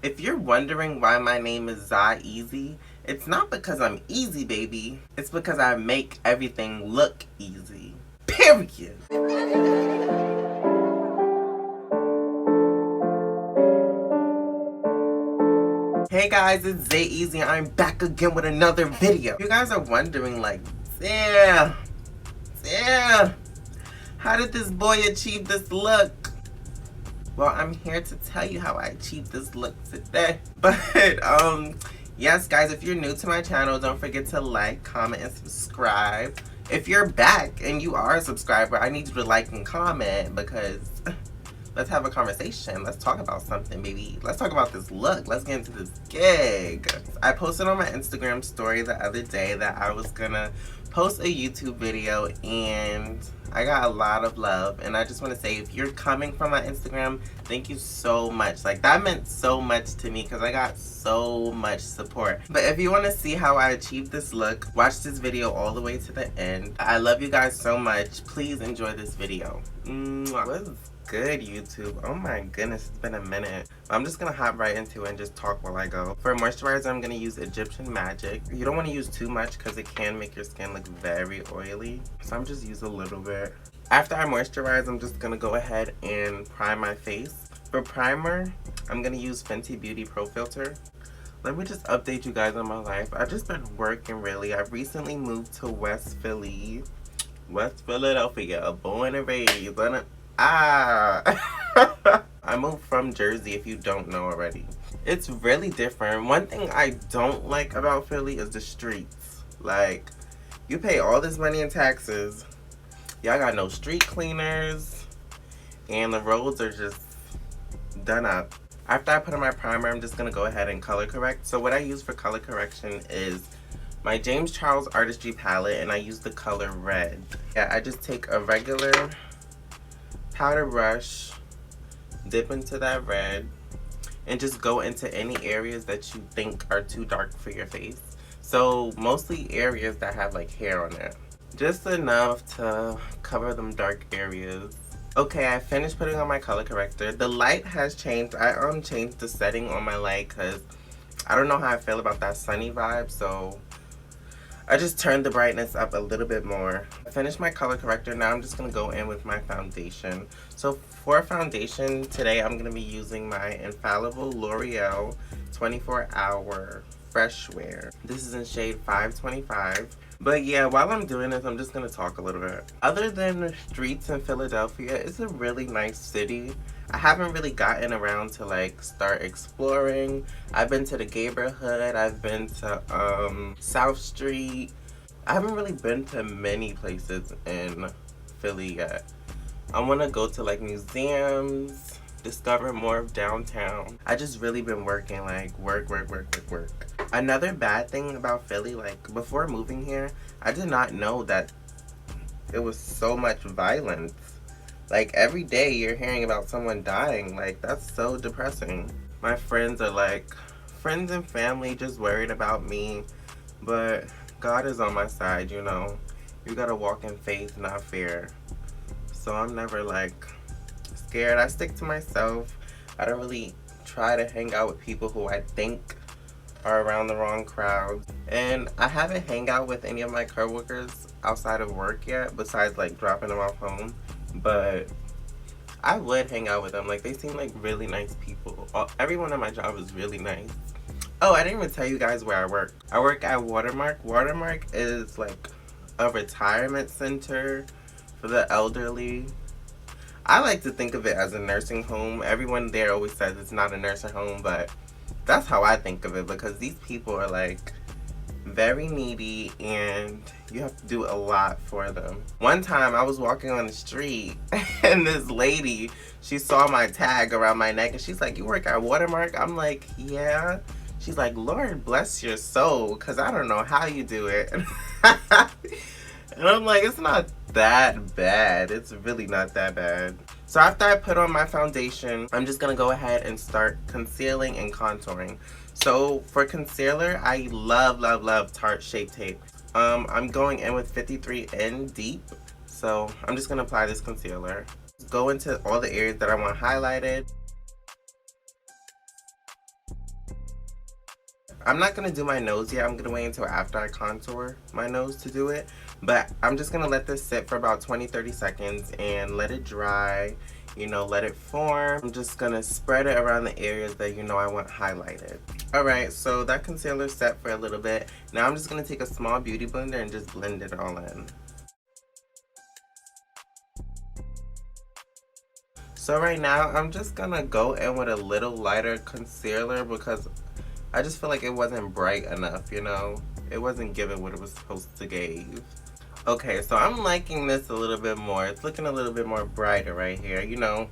If you're wondering why my name is Zaeasy, it's not because I'm easy, baby. It's because I make everything look easy. Period. Hey guys, it's Zaeasy. I'm back again with another video. You guys are wondering like, yeah, how did this boy achieve this look? Well, I'm here to tell you how I achieved this look today. But, yes, guys, if you're new to my channel, don't forget to like, comment, and subscribe. If you're back and you are a subscriber, I need you to like and comment because let's have a conversation. Let's talk about something, baby. Let's talk about this look. Let's get into this gig. I posted on my Instagram story the other day that I was gonna post a YouTube video and I got a lot of love, and I just want to say, if you're coming from my Instagram, thank you so much. Like, that meant so much to me because I got so much support. But if you want to see how I achieved this look, watch this video all the way to the end. I love you guys so much. Please enjoy this video. What's good, YouTube? Oh my goodness, it's been a minute. I'm just gonna hop right into it and just talk while I go. For moisturizer, I'm gonna use Egyptian Magic. You don't want to use too much because it can make your skin look very oily, so I'm just use a little bit. After I moisturize, I'm just gonna go ahead and prime my face. For primer, I'm gonna use Fenty Beauty Pro Filt'r. Let me just update you guys on my life. I've just been working really. I've recently moved to West Philadelphia, born and raised. I moved from Jersey, if you don't know already. It's really different. One thing I don't like about Philly is the streets. Like, you pay all this money in taxes, y'all got no street cleaners, and the roads are just done up. After I put on my primer, I'm just gonna go ahead and color correct. So what I use for color correction is my Charles Artistry palette, and I use the color red. Yeah, I just take a regular powder brush, dip into that red, and just go into any areas that you think are too dark for your face. So mostly areas that have like hair on it. Just enough to cover them dark areas. Okay, I finished putting on my color corrector. The light has changed. I changed the setting on my light because I don't know how I feel about that sunny vibe, so I just turned the brightness up a little bit more. I finished my color corrector. Now I'm just going to go in with my foundation. So for foundation, today I'm going to be using my Infallible L'Oreal 24-Hour Fresh Wear. This is in shade 525. But yeah, while I'm doing this, I'm just going to talk a little bit. Other than the streets in Philadelphia, it's a really nice city. I haven't really gotten around to like start exploring. I've been to the neighborhood. I've been to South Street. I haven't really been to many places in Philly yet. I want to go to like museums, discover more of downtown. I just really been working, like work. Another bad thing about Philly, like before moving here, I did not know that it was so much violence. Like, every day you're hearing about someone dying. Like, that's so depressing. My friends are like, friends and family just worried about me. But God is on my side, you know. You gotta walk in faith, not fear. So I'm never, like, scared. I stick to myself. I don't really try to hang out with people who I think are around the wrong crowd. And I haven't hang out with any of my coworkers outside of work yet, besides, like, dropping them off home. But I would hang out with them. Like, they seem like really nice people. Everyone at my job is really nice. Oh, I didn't even tell you guys where I work. I work at Watermark. Watermark is like a retirement center for the elderly. I like to think of it as a nursing home. Everyone there always says it's not a nursing home, but that's how I think of it, because these people are like very needy and you have to do a lot for them. One time I was walking on the street and this lady, she saw my tag around my neck and she's like, "You work at Watermark?" I'm like, "Yeah." She's like, "Lord bless your soul, because I don't know how you do it." And I'm like, it's not that bad. It's really not that bad. So after I put on my foundation, I'm just going to go ahead and start concealing and contouring. So for concealer, I love Tarte Shape Tape. I'm going in with 53N Deep. So I'm just going to apply this concealer. Go into all the areas that I want highlighted. I'm not going to do my nose yet. I'm going to wait until after I contour my nose to do it. But I'm just going to let this sit for about 20-30 seconds and let it dry. You know, let it form. I'm just going to spread it around the areas that you know I want highlighted. Alright, so that concealer set for a little bit. Now I'm just going to take a small beauty blender and just blend it all in. So right now, I'm just going to go in with a little lighter concealer because I just feel like it wasn't bright enough, you know? It wasn't giving what it was supposed to give. Okay, so I'm liking this a little bit more. It's looking a little bit more brighter right here. You know,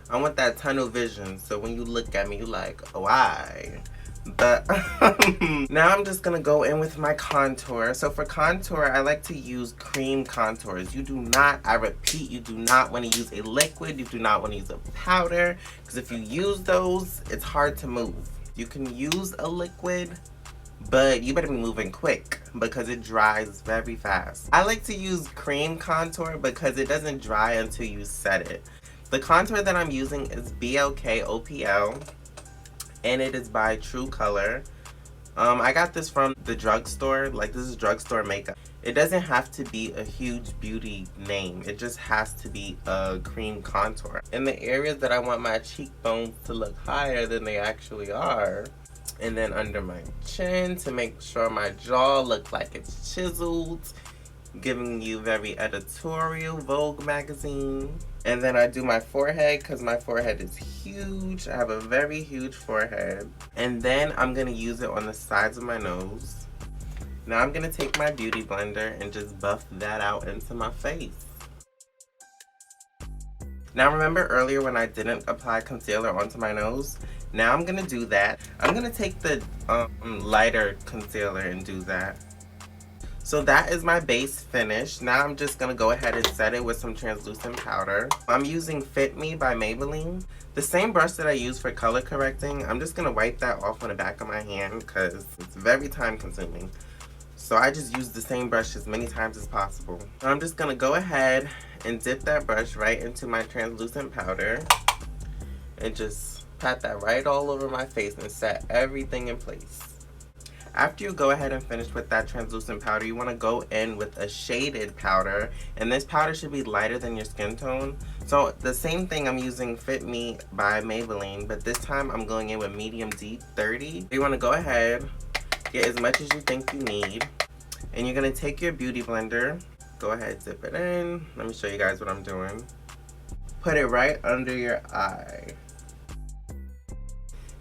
I want that tunnel vision, so when you look at me, you're like, oh, why? But now I'm just gonna go in with my contour. So for contour, I like to use cream contours. You do not, I repeat, you do not want to use a liquid. You do not want to use a powder, because if you use those, it's hard to move. You can use a liquid, but you better be moving quick because it dries very fast. I like to use cream contour because it doesn't dry until you set it. The contour that I'm using is BLK OPL, and it is by True Color. I got this from the drugstore. Like, this is drugstore makeup. It doesn't have to be a huge beauty name. It just has to be a cream contour. In the areas that I want my cheekbones to look higher than they actually are. And then under my chin to make sure my jaw looks like it's chiseled. Giving you very editorial, Vogue magazine. And then I do my forehead because my forehead is huge. I have a very huge forehead. And then I'm going to use it on the sides of my nose. Now I'm going to take my beauty blender and just buff that out into my face. Now remember earlier when I didn't apply concealer onto my nose? Now I'm going to do that. I'm going to take the lighter concealer and do that. So that is my base finish. Now I'm just going to go ahead and set it with some translucent powder. I'm using Fit Me by Maybelline. The same brush that I use for color correcting, I'm just going to wipe that off on the back of my hand because it's very time consuming. So I just use the same brush as many times as possible. So I'm just going to go ahead and dip that brush right into my translucent powder and just pat that right all over my face and set everything in place. After you go ahead and finish with that translucent powder, you want to go in with a shaded powder, and this powder should be lighter than your skin tone. So the same thing, I'm using Fit Me by Maybelline, but this time I'm going in with medium deep 30. You want to go ahead, get as much as you think you need, and you're going to take your beauty blender, go ahead, dip it in. Let me show you guys what I'm doing. Put it right under your eye.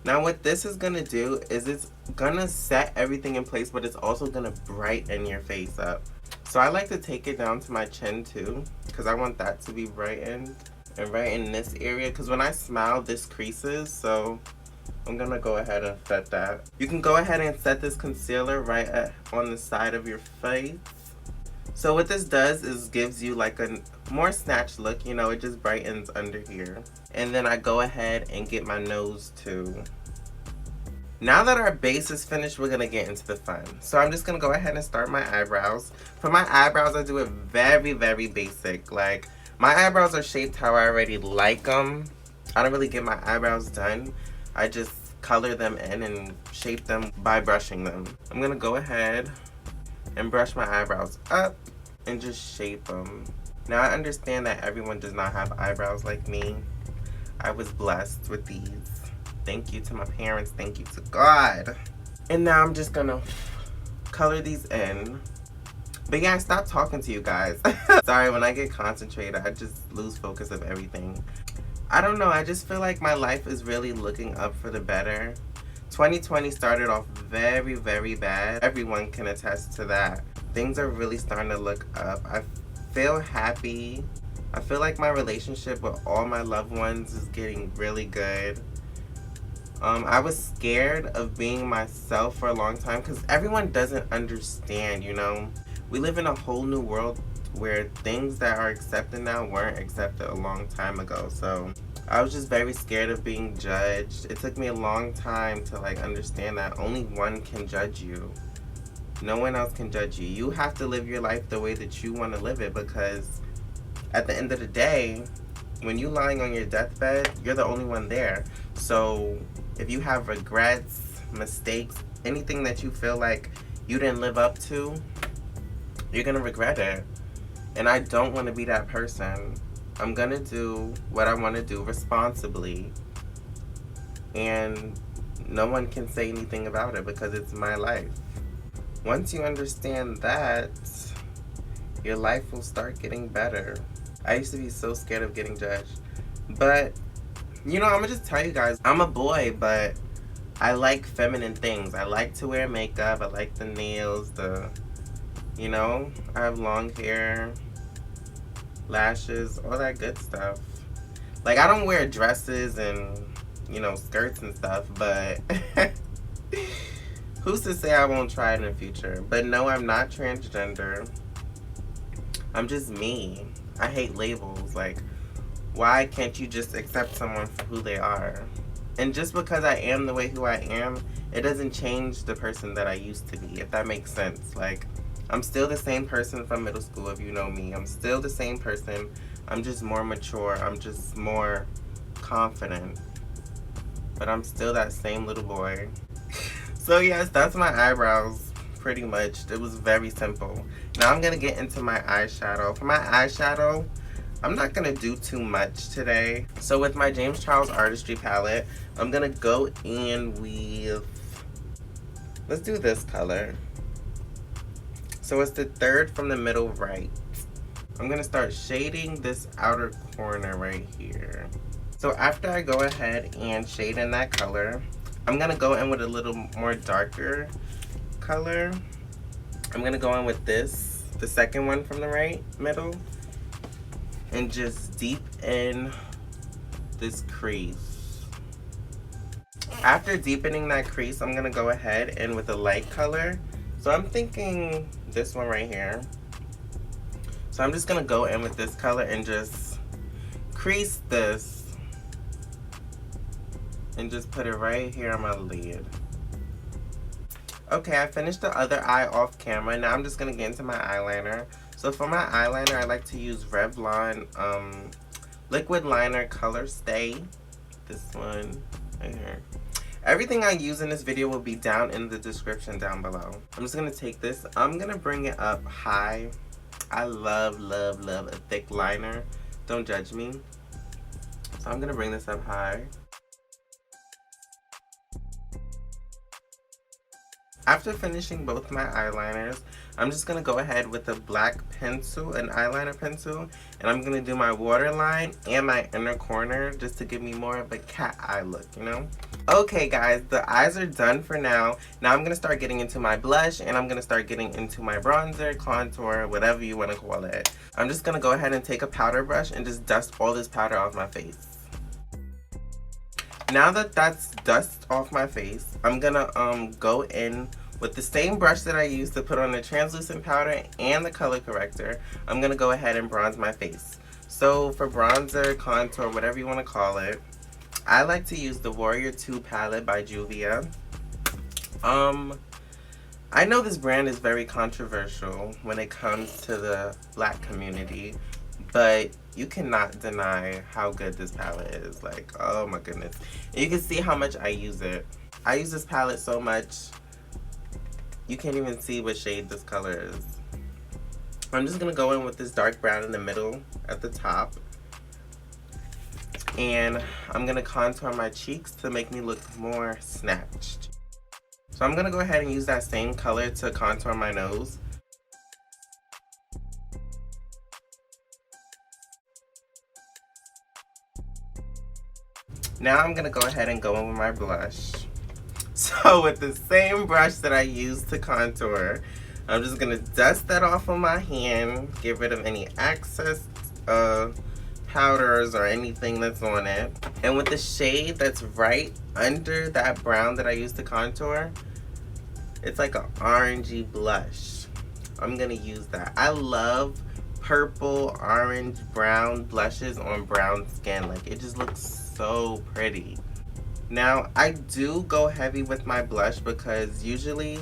Now what this is going to do is it's going to set everything in place, but it's also going to brighten your face up. So I like to take it down to my chin too, because I want that to be brightened. And right in this area, because when I smile, this creases, so I'm going to go ahead and set that. You can go ahead and set this concealer right on the side of your face. So what this does is gives you like a more snatched look, you know, it just brightens under here. And then I go ahead and get my nose too. Now that our base is finished, we're going to get into the fun. So I'm just going to go ahead and start my eyebrows. For my eyebrows, I do it very, very basic. Like, my eyebrows are shaped how I already like them. I don't really get my eyebrows done. I just color them in and shape them by brushing them. I'm going to go ahead and brush my eyebrows up and just shape them. Now I understand that everyone does not have eyebrows like me. I was blessed with these. Thank you to my parents, thank you to God. And now I'm just gonna color these in. But yeah, I stopped talking to you guys. Sorry, when I get concentrated, I just lose focus of everything. I don't know, I just feel like my life is really looking up for the better. 2020 started off very, very bad. Everyone can attest to that. Things are really starting to look up. I feel happy. I feel like my relationship with all my loved ones is getting really good. I was scared of being myself for a long time because everyone doesn't understand, you know? We live in a whole new world where things that are accepted now weren't accepted a long time ago. So I was just very scared of being judged. It took me a long time to like understand that only one can judge you. No one else can judge you. You have to live your life the way that you want to live it, because at the end of the day, when you're lying on your deathbed, you're the only one there. So if you have regrets, mistakes, anything that you feel like you didn't live up to, you're gonna regret it. And I don't want to be that person. I'm gonna do what I want to do responsibly, and no one can say anything about it because it's my life. Once you understand that, your life will start getting better. I used to be so scared of getting judged, but you know, I'm gonna just tell you guys, I'm a boy, but I like feminine things. I like to wear makeup. I like the nails, you know, I have long hair, lashes, all that good stuff. Like, I don't wear dresses and, you know, skirts and stuff, but who's to say I won't try it in the future? But no, I'm not transgender. I'm just me. I hate labels. Like, why can't you just accept someone for who they are? And just because I am the way who I am, it doesn't change the person that I used to be, if that makes sense. Like, I'm still the same person from middle school, if you know me. I'm still the same person. I'm just more mature. I'm just more confident. But I'm still that same little boy. So yes, that's my eyebrows, pretty much. It was very simple. Now I'm going to get into my eyeshadow. For my eyeshadow, I'm not going to do too much today. So with my Charles Artistry palette, I'm going to go in with, let's do this color. So it's the third from the middle right. I'm going to start shading this outer corner right here. So after I go ahead and shade in that color, I'm going to go in with a little more darker color. I'm going to go in with this, the second one from the right middle, and just deep in this crease. After deepening that crease, I'm going to go ahead and with a light color. So I'm thinking this one right here. So I'm just going to go in with this color and just crease this and just put it right here on my lid. Okay, I finished the other eye off camera. Now I'm just going to get into my eyeliner. So for my eyeliner, I like to use Revlon liquid liner Colorstay. This one right here. Everything I use in this video will be down in the description down below. I'm just going to take this. I'm going to bring it up high. I love, love, love a thick liner. Don't judge me. So I'm going to bring this up high. After finishing both my eyeliners, I'm just going to go ahead with a black pencil, an eyeliner pencil, and I'm going to do my waterline and my inner corner just to give me more of a cat eye look, you know? Okay guys, the eyes are done for now. Now I'm going to start getting into my blush, and I'm going to start getting into my bronzer, contour, whatever you want to call it. I'm just going to go ahead and take a powder brush and just dust all this powder off my face. Now that that's dust off my face, I'm gonna go in with the same brush that I used to put on the translucent powder and the color corrector. I'm gonna go ahead and bronze my face. So for bronzer, contour, whatever you want to call it, I like to use the Warrior 2 palette by Juvia. I know this brand is very controversial when it comes to the black community, but you cannot deny how good this palette is. Like, oh my goodness. And you can see how much I use it. I use this palette so much, you can't even see what shade this color is. I'm just going to go in with this dark brown in the middle at the top. And I'm going to contour my cheeks to make me look more snatched. So I'm going to go ahead and use that same color to contour my nose. Now I'm going to go ahead and go in with my blush. So with the same brush that I used to contour, I'm just going to dust that off on my hand, get rid of any excess powders or anything that's on it. And with the shade that's right under that brown that I used to contour, it's like an orangey blush. I'm going to use that. I love purple, orange, brown blushes on brown skin. Like, it just looks so pretty. Now I do go heavy with my blush because usually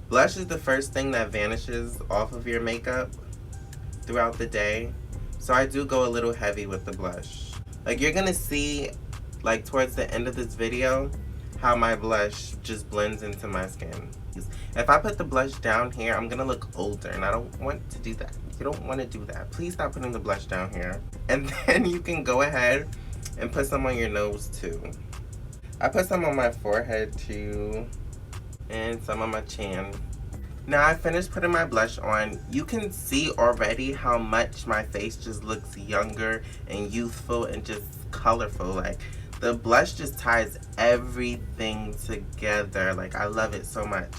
blush is the first thing that vanishes off of your makeup throughout the day. So I do go a little heavy with the blush. Like, you're gonna see, like, towards the end of this video how my blush just blends into my skin. If I put the blush down here, I'm gonna look older, and I don't want to do that. You don't want to do that. Please stop putting the blush down here. And then you can go ahead and put some on your nose too. I put some on my forehead too, and some on my chin. Now I finished putting my blush on. You can see already how much my face just looks younger and youthful and just colorful. Like, the blush just ties everything together. Like, I love it so much.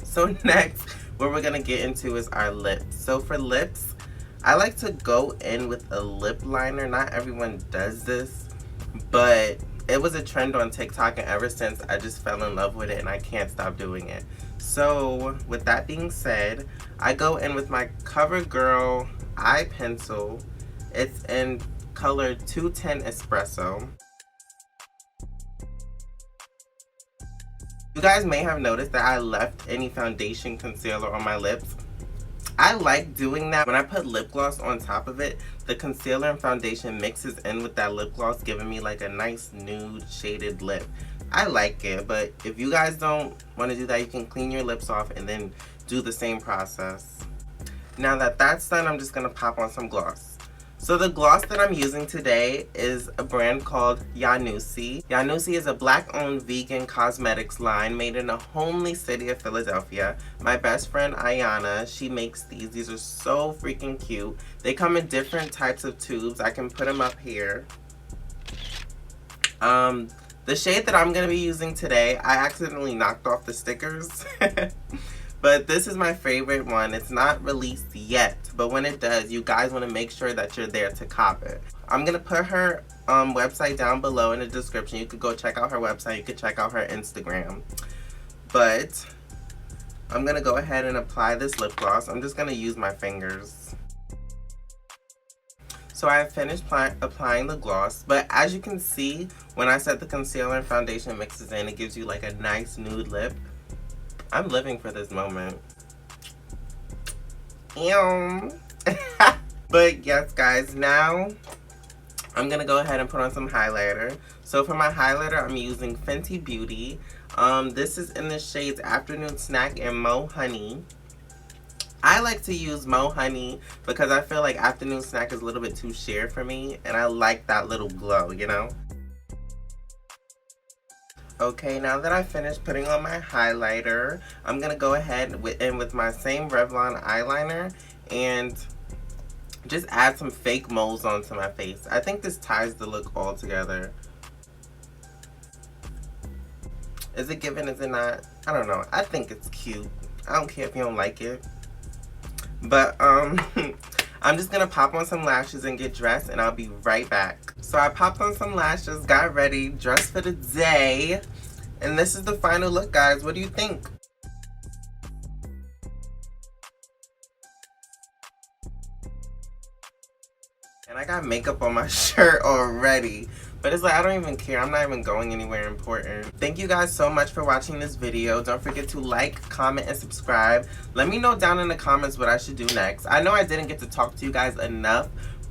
So next, what we're gonna get into is our lips. So for lips, I like to go in with a lip liner. Not everyone does this, but it was a trend on TikTok, and ever since I just fell in love with it and I can't stop doing it. So with that being said, I go in with my Covergirl eye pencil. It's in color 210 Espresso. You guys may have noticed that I left any foundation concealer on my lips. I like doing that. When I put lip gloss on top of it, the concealer and foundation mixes in with that lip gloss, giving me like a nice nude shaded lip. I like it, but if you guys don't want to do that, you can clean your lips off and then do the same process. Now that that's done, I'm just going to pop on some gloss. So the gloss that I'm using today is a brand called YANUICY. YANUICY is a black-owned vegan cosmetics line made in the homely city of Philadelphia. My best friend Ayana, she makes these. These are so freaking cute. They come in different types of tubes. I can put them up here. The shade that I'm going to be using today, I accidentally knocked off the stickers. But this is my favorite one. It's not released yet, but when it does, you guys want to make sure that you're there to cop it. I'm going to put her website down below in the description. You could go check out her website. You could check out her Instagram. But I'm going to go ahead and apply this lip gloss. I'm just going to use my fingers. So I have finished applying the gloss, but as you can see, when I set the concealer and foundation mixes in, it gives you like a nice nude lip. I'm living for this moment. Ew. But yes, guys, now I'm gonna go ahead and put on some highlighter. So for my highlighter, I'm using Fenty Beauty. This is in the shades Afternoon Snack and Mo Honey. I like to use Mo Honey because I feel like Afternoon Snack is a little bit too sheer for me, and I like that little glow, you know? Okay, now that I finished putting on my highlighter, I'm going to go ahead with my same Revlon eyeliner and just add some fake moles onto my face. I think this ties the look all together. Is it given? Is it not? I don't know. I think it's cute. I don't care if you don't like it. But, I'm just going to pop on some lashes and get dressed, and I'll be right back. So I popped on some lashes, got ready, dressed for the day, and this is the final look, guys. What do you think? And I got makeup on my shirt already. But it's like, I don't even care. I'm not even going anywhere important. Thank you guys so much for watching this video. Don't forget to like, comment, and subscribe. Let me know down in the comments what I should do next. I know I didn't get to talk to you guys enough,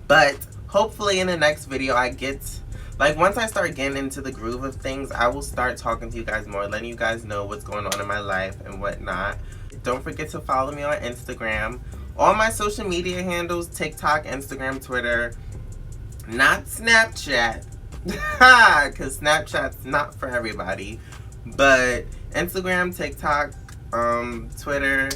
but hopefully in the next video I get, like, once I start getting into the groove of things, I will start talking to you guys more, letting you guys know what's going on in my life and whatnot. Don't forget to follow me on Instagram. All my social media handles, TikTok, Instagram, Twitter, not Snapchat. Because Snapchat's not for everybody, but Instagram, TikTok, Twitter,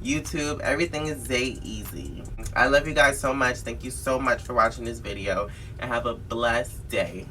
YouTube, everything is Zaeasy. I love you guys so much. Thank you so much for watching this video, and have a blessed day.